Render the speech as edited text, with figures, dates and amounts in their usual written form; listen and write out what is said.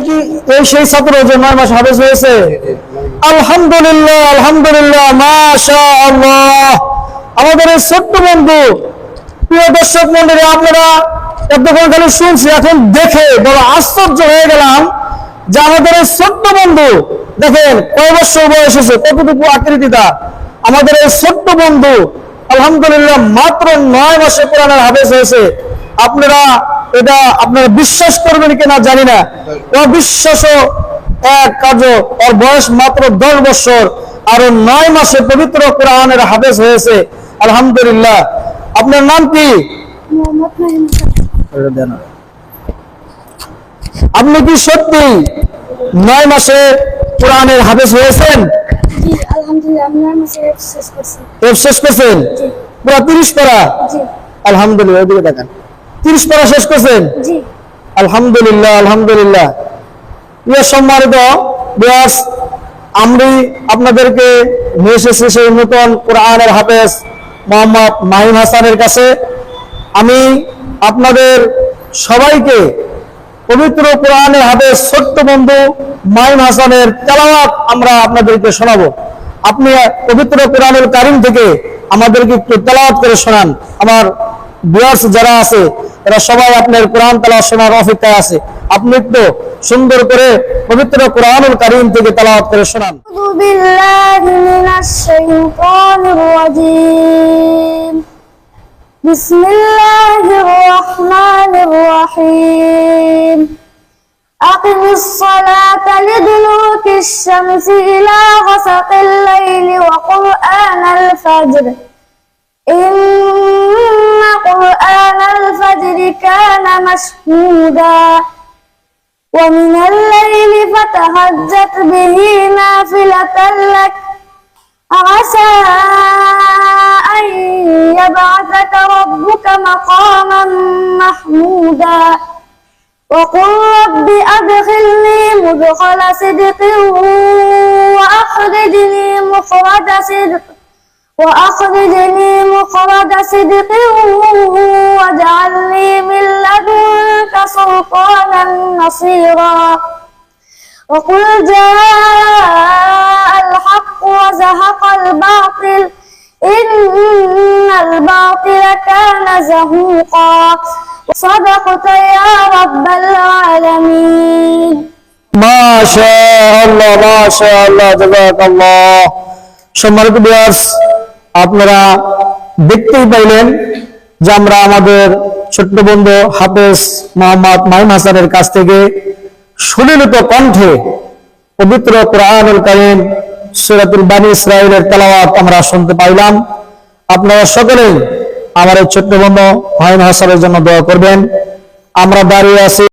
কি এই সেই ছাত্র যে 9 মাস হাফেজ হয়েছে? আলহামদুলিল্লাহ, আলহামদুলিল্লাহ, মাশাআল্লাহ। আমাদের এই ছোট্ট বন্ধু, প্রিয় দর্শক মন্ডলী, আপনারা এতক্ষণ খালি শুনছি, এখন দেখে বড় আশ্চর্য হয়ে গেলাম যে আমাদের এই ছোট্ট বন্ধু দেখেন কয় বছর বয়স হয়েছে, কতটুকু আকৃতিটা। আমাদের এই ছোট্ট বন্ধু আলহামদুলিল্লাহ মাত্র 9 মাসে কোরআনের হাফেজ হয়েছে। আপনারা বিশ্বাস করবেন কিনা জানি না, অবিশ্বাস্য এক কার্য। ওর বয়স মাত্র 10 বছর আর 9 মাসে পবিত্র কোরআনের হাফেজ হয়েছে, আলহামদুলিল্লাহ। আপনার নাম কি? আপনি কি সত্যি 9 মাসে কোরআনের হাফেজ হয়েছেন? জি আলহামদুলিল্লাহ, আমি 9 মাসে শেষ করছেন? পুরো 30 পারা? জি আলহামদুলিল্লাহ। ওদিকে দেখেন, 30 পারা শেষ করছেন? জি আলহামদুলিল্লাহ, আলহামদুলিল্লাহ। সম্মানিত ভিউয়ার্স, আমি আপনাদেরকে নিয়ে এসেছি সেই নতুন কোরআনের হাফেজ মোহাম্মদ মাহিম হাসানের কাছে। আমি আপনাদের সবাইকে পবিত্র কোরআনের হাফেজ ছোট্ট বন্ধু মাহিম হাসানের তেলাওয়াত আমরা আপনাদেরকে শোনাবো। আপনি পবিত্র কোরআনুল কারীম থেকে আমাদেরকে একটু তেলাওয়াত করে শোনান। আমার ভিউয়ার্স যারা আছে এরা সবাই আপনার কোরআন তেলাওয়াত শোনার অপেক্ষায় আছে। আপনি একটু সুন্দর করে পবিত্র কোরআনুল কারীম থেকে তেলাওয়াত করে শোনান। আউযু বিল্লাহি মিনাশ শাইতানির রাজীম। বিসমিল্লাহির রাহমানির রাহিম। আকিমিস সালাতা লিদুলুকিশ শামসি ইলা গাসাকিল লাইলি ওয়া কুরআনাল ফাজর। ইন্না কুরআনাল ফাজরি কানা মাশহুদা। ومن الليل فتهجد به نافلة لك عسى أن يبعثك ربك مقاما محمودا. وقل رب أدخلني مدخل صدق وأخرجني مخرج صدق واجعلني من لدنك سلطانا نصيرا. وقل جاء الحق وزهق الباطل إن الباطل كان زهوقا. صدقت يا رب العالمين. ما شاء الله، ما شاء الله، جزاك الله। সম্মানিত ভিউয়ার্স, আপনারা দেখতেই পাইলেন যে আমরা আমাদের ছোট্ট বন্ধু হাফেজ মোহাম্মদ মাহিম হাসানের কাছ থেকে সুলিলিত কণ্ঠে পবিত্র কোরআনুল কারীম সূরাতুল বানী ইসরাঈলের তেলাওয়াত আমরা শুনতে পাইলাম। আপনারা সকলেই আমার এই ছোট্ট বন্ধু মাহিম হাসানের জন্য দোয়া করবেন। আমরা দাঁড়িয়ে আছি